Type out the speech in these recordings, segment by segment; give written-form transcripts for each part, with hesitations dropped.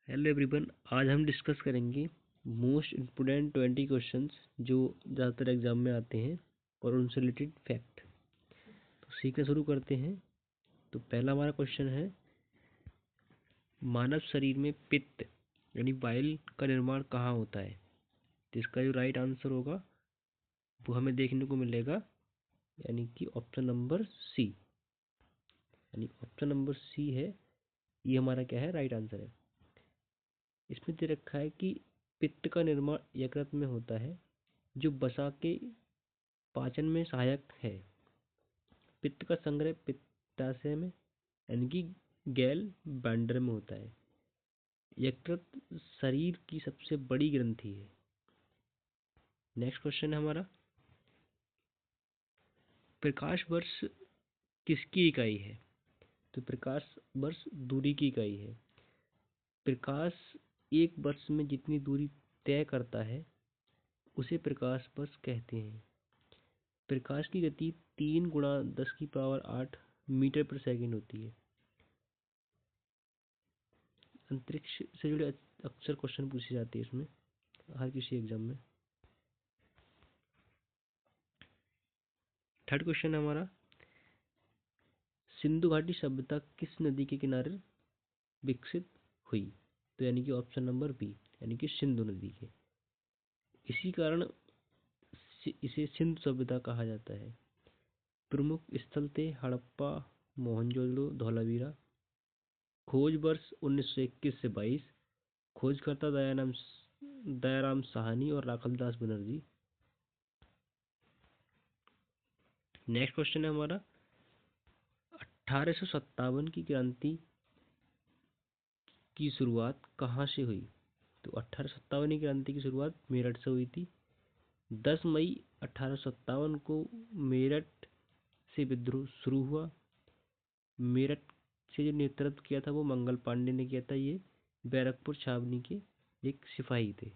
Hello everyone, आज हम discuss करेंगे मोस्ट इम्पोर्टेंट 20 क्वेश्चंस जो ज़्यादातर एग्जाम में आते हैं और उनसे रिलेटेड फैक्ट। तो सीखना शुरू करते हैं। तो पहला हमारा क्वेश्चन है, मानव शरीर में पित्त यानी बाइल का निर्माण कहाँ होता है। तो इसका जो राइट आंसर होगा वो हमें देखने को मिलेगा, यानी कि ऑप्शन नंबर सी। यानी ऑप्शन नंबर सी है, ये हमारा क्या है, राइट आंसर है। इसमें दे रखा है कि पित्त का निर्माण यकृत में होता है जो वसा के पाचन में सहायक है। पित्त का संग्रह पित्ताशय में यानी कि गैल ब्लैंडर में होता है। यकृत शरीर की सबसे बड़ी ग्रंथि है। नेक्स्ट क्वेश्चन है हमारा, प्रकाश वर्ष किसकी इकाई है। तो प्रकाश वर्ष दूरी की इकाई है। प्रकाश एक वर्ष में जितनी दूरी तय करता है उसे प्रकाश वर्ष कहते हैं। प्रकाश की गति 3 × 10⁸ मीटर पर सेकंड होती है। अंतरिक्ष से जुड़े अक्सर क्वेश्चन पूछे जाते हैं इसमें, हर किसी एग्जाम में। थर्ड क्वेश्चन है हमारा, सिंधु घाटी सभ्यता किस नदी के किनारे विकसित हुई। तो यानी कि ऑप्शन नंबर बी, यानी कि सिंधु नदी के। इसी कारण इसे सिंधु सभ्यता कहा जाता है। प्रमुख स्थल थे हड़प्पा, मोहनजोदड़ो, धौलावीरा। खोज वर्ष 1921 से 22। खोजकर्ता दयाराम साहनी और राखलदास बनर्जी। नेक्स्ट क्वेश्चन है हमारा, 1857 की क्रांति की शुरुआत कहाँ से हुई। तो 1857 की क्रांति की शुरुआत मेरठ से हुई थी। 10 मई 1857 को मेरठ से विद्रोह शुरू हुआ। मेरठ से जो नेतृत्व किया था वो मंगल पांडे ने किया था। ये बैरकपुर छावनी के एक सिपाही थे।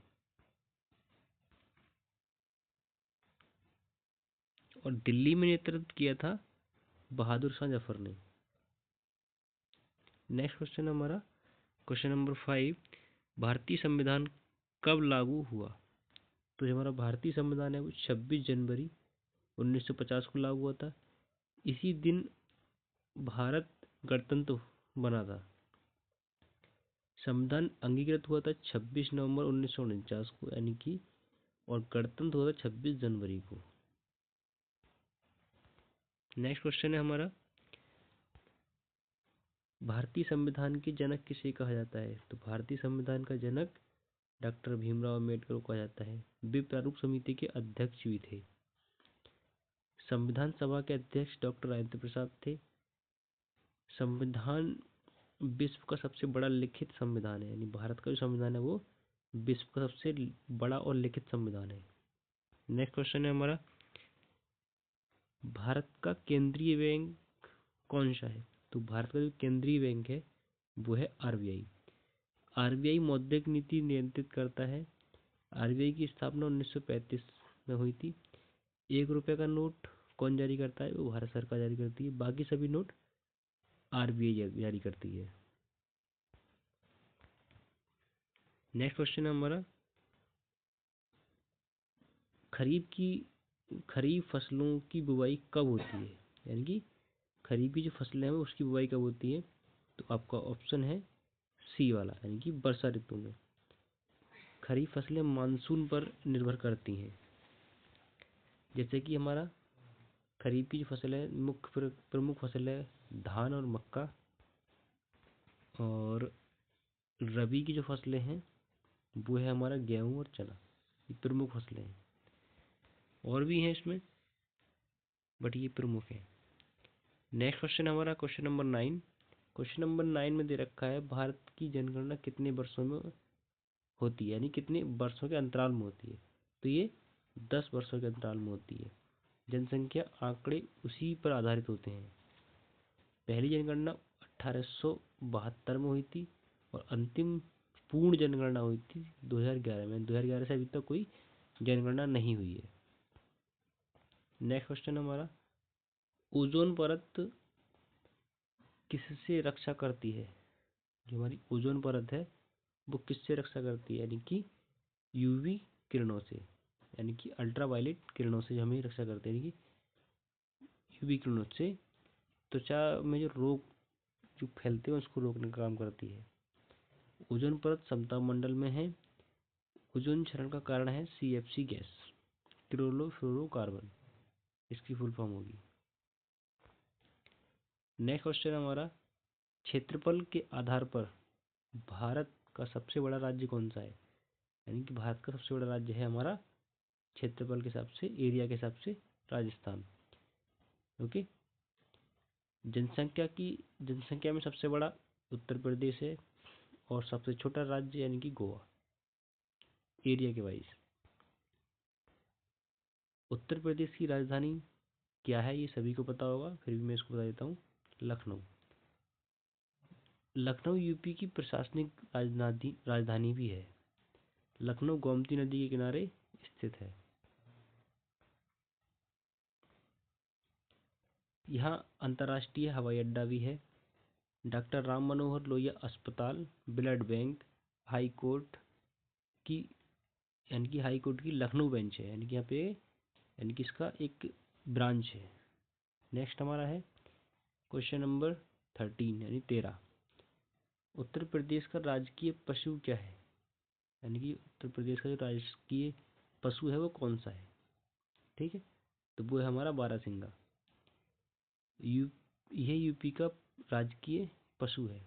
और दिल्ली में नेतृत्व किया था बहादुर शाह जफर ने। नेक्स्ट क्वेश्चन हमारा, क्वेश्चन नंबर 5, भारतीय संविधान कब लागू हुआ। तो जो हमारा भारतीय संविधान है वो 26 जनवरी 1950 को लागू हुआ था। इसी दिन भारत गणतंत्र बना था। संविधान अंगीकृत हुआ था 26 नवंबर 1949 को, यानी कि, और गणतंत्र हुआ था 26 जनवरी को। नेक्स्ट क्वेश्चन है हमारा, भारतीय संविधान के जनक किसे कहा जाता है। तो भारतीय संविधान का जनक डॉक्टर भीमराव अम्बेडकर को कहा जाता है। वे प्रारूप समिति के अध्यक्ष भी थे। संविधान सभा के अध्यक्ष डॉक्टर राजेंद्र प्रसाद थे। संविधान विश्व का सबसे बड़ा लिखित संविधान है, यानी भारत का जो संविधान है वो विश्व का सबसे बड़ा और लिखित संविधान है। नेक्स्ट क्वेश्चन है हमारा, भारत का केंद्रीय बैंक कौन सा है। तो भारत का जो केंद्रीय बैंक है वो है आरबीआई। आरबीआई मौद्रिक नीति नियंत्रित करता है। आरबीआई की स्थापना 1935 में हुई थी। 1 रुपये का नोट कौन जारी करता है, वो भारत सरकार जारी करती है। बाकी सभी नोट आरबीआई जारी करती है। नेक्स्ट क्वेश्चन है हमारा, खरीफ फसलों की बुवाई कब होती है। यानी कि खरीफ की जो फसलें हैं उसकी बुवाई कब होती है। तो आपका ऑप्शन है सी वाला, यानी कि वर्षा ऋतु में। खरीफ फसलें मानसून पर निर्भर करती हैं। जैसे कि हमारा खरीफ की जो फसल है, मुख्य प्रमुख फसल है धान और मक्का। और रबी की जो फसलें हैं वो है हमारा गेहूँ और चना। ये प्रमुख फसलें हैं। और भी हैं इसमें, बट ये प्रमुख है। नेक्स्ट क्वेश्चन हमारा क्वेश्चन नंबर 9। क्वेश्चन नंबर 9 में दे रखा है, भारत की जनगणना कितने वर्षों में होती है, यानी कितने वर्षों के अंतराल में होती है। तो ये 10 वर्षों के अंतराल में होती है। जनसंख्या आंकड़े उसी पर आधारित होते हैं। पहली जनगणना 1872 में हुई थी और अंतिम पूर्ण जनगणना हुई थी 2011 में। 2011 से अभी तक कोई जनगणना नहीं हुई है। नेक्स्ट क्वेश्चन हमारा, ओजोन परत किससे रक्षा करती है। जो हमारी ओजोन परत है वो किससे रक्षा करती है, यानी कि यूवी किरणों से, यानी कि अल्ट्रावायलेट किरणों से हमें रक्षा करते हैं, यानी कि यूवी किरणों से त्वचा में जो रोग जो फैलते हैं उसको रोकने का काम करती है। ओजोन परत समताप मंडल में है। ओजोन क्षरण का कारण है CFC गैस, क्लोरोफ्लोरोकार्बन, इसकी फुल फॉर्म होगी। नेक्स्ट क्वेश्चन हमारा, क्षेत्रफल के आधार पर भारत का सबसे बड़ा राज्य कौन सा है, यानी कि भारत का सबसे बड़ा राज्य है हमारा क्षेत्रफल के हिसाब से, एरिया के हिसाब से राजस्थान। ओके। जनसंख्या में सबसे बड़ा उत्तर प्रदेश है और सबसे छोटा राज्य यानी कि गोवा, एरिया के वाइज। उत्तर प्रदेश की राजधानी क्या है ये सभी को पता होगा, फिर भी मैं इसको बता देता हूँ, लखनऊ। लखनऊ यूपी की प्रशासनिक राजधानी भी है। लखनऊ गोमती नदी के किनारे स्थित है। यहाँ अंतर्राष्ट्रीय हवाई अड्डा भी है। डॉक्टर राम मनोहर लोहिया अस्पताल, ब्लड बैंक, हाई कोर्ट की, यानी कि हाई कोर्ट की लखनऊ बेंच है, यानी कि यहाँ पे, यानी कि इसका एक ब्रांच है। नेक्स्ट हमारा है क्वेश्चन नंबर 13 यानी 13। उत्तर प्रदेश का राजकीय पशु क्या है, यानी कि उत्तर प्रदेश का जो राजकीय पशु है वो कौन सा है। ठीक है, तो वो है हमारा बारहसिंगा। यह यूपी का राजकीय पशु है।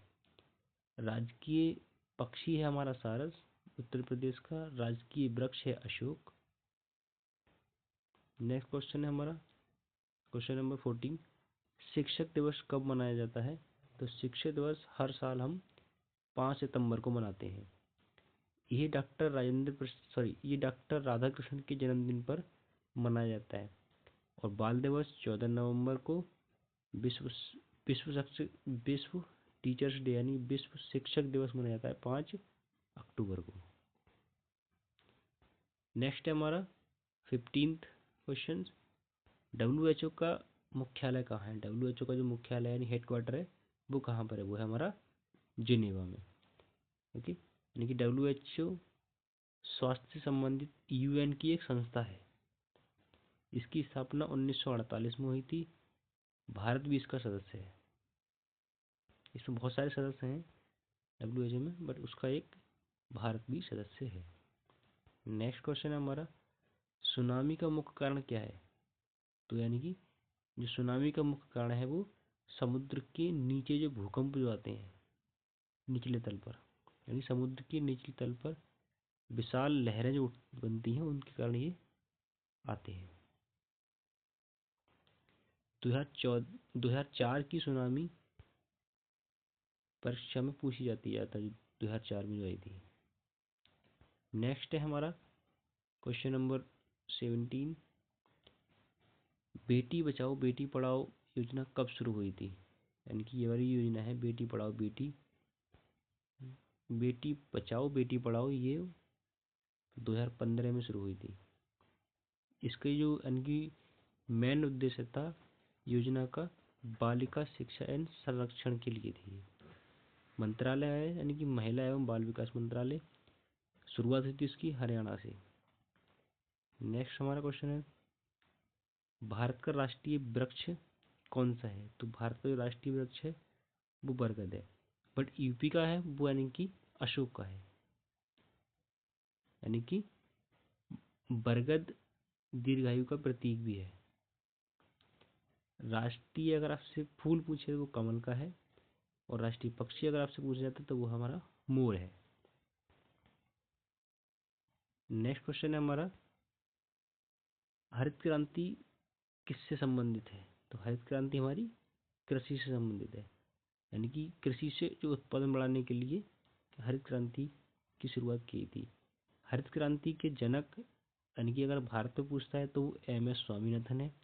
राजकीय पक्षी है हमारा सारस। उत्तर प्रदेश का राजकीय वृक्ष है अशोक। नेक्स्ट क्वेश्चन है हमारा क्वेश्चन नंबर 14। शिक्षक दिवस कब मनाया जाता है, तो शिक्षक दिवस हर साल हम 5 सितंबर को मनाते हैं। ये डॉक्टर राधाकृष्णन के जन्मदिन पर मनाया जाता है। और बाल दिवस 14 नवंबर को, विश्व विश्व टीचर्स डे यानी विश्व शिक्षक दिवस मनाया जाता है 5 अक्टूबर को। नेक्स्ट है हमारा 15th क्वेश्चन। WHO का मुख्यालय कहाँ है, WHO का जो मुख्यालय यानी हेडक्वार्टर है वो कहाँ पर है, वो है हमारा जिनेवा में। ओके, यानी कि WHO स्वास्थ्य से संबंधित UN की एक संस्था है। इसकी स्थापना 1948 में हुई थी। भारत भी इसका सदस्य है। इसमें बहुत सारे सदस्य हैं WHO में, बट उसका एक भारत भी सदस्य है। नेक्स्ट क्वेश्चन है हमारा, सुनामी का मुख्य कारण क्या है, तो यानी कि जो सुनामी का मुख्य कारण है वो समुद्र के नीचे जो भूकंप जो आते हैं निचले तल पर, यानी समुद्र के निचले तल पर विशाल लहरें जो बनती हैं उनके कारण ये आते हैं। 2004 की सुनामी परीक्षा में पूछी जाती है, 2004 में जो आई थी। नेक्स्ट है हमारा क्वेश्चन नंबर 17। बेटी बचाओ बेटी पढ़ाओ योजना कब शुरू हुई थी, यानी कि ये वाली योजना है बेटी पढ़ाओ बेटी बचाओ बेटी पढ़ाओ, ये 2015 में शुरू हुई थी। इसके जो यानी कि मेन उद्देश्य था योजना का बालिका शिक्षा एवं संरक्षण के लिए थी। मंत्रालय है यानी कि महिला एवं बाल विकास मंत्रालय। शुरुआत हुई थी इसकी हरियाणा से। नेक्स्ट हमारा क्वेश्चन है, भारत का राष्ट्रीय वृक्ष कौन सा है, तो भारत का जो राष्ट्रीय वृक्ष है वो बरगद है। बट यूपी का है वो यानी कि अशोक का है, यानी कि बरगद दीर्घायु का प्रतीक भी है। राष्ट्रीय अगर आपसे फूल पूछे तो वो कमल का है, और राष्ट्रीय पक्षी अगर आपसे पूछा जाता है तो वो हमारा मोर है। नेक्स्ट क्वेश्चन है हमारा, हरित क्रांति किससे संबंधित है, तो हरित क्रांति हमारी कृषि से संबंधित है, यानी कि कृषि से जो उत्पादन बढ़ाने के लिए हरित क्रांति की शुरुआत की थी। हरित क्रांति के जनक यानी कि अगर भारत में पूछता है तो वो MS स्वामीनाथन है।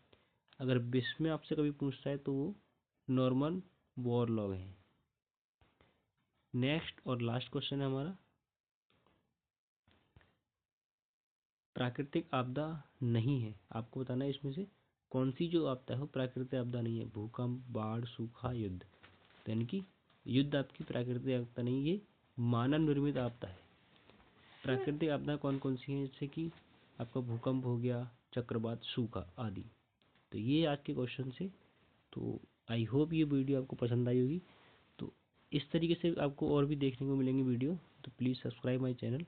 अगर विश्व में आपसे कभी पूछता है तो वो नॉर्मन बोरलॉग हैं। नेक्स्ट और लास्ट क्वेश्चन है हमारा, प्राकृतिक आपदा नहीं है, आपको बताना है इसमें से कौन सी जो आपदा है वो प्राकृतिक आपदा नहीं है। भूकंप, बाढ़, सूखा, युद्ध, तो यानी कि युद्ध आपकी प्राकृतिक आपदा नहीं है, मानव निर्मित आपदा है। प्राकृतिक आपदा कौन कौन सी हैं, जैसे कि आपका भूकंप हो गया, चक्रवात, सूखा आदि। तो ये आज के क्वेश्चन से। तो आई होप ये वीडियो आपको पसंद आई होगी। तो इस तरीके से आपको और भी देखने को मिलेंगे वीडियो, तो प्लीज़ सब्सक्राइब माई चैनल।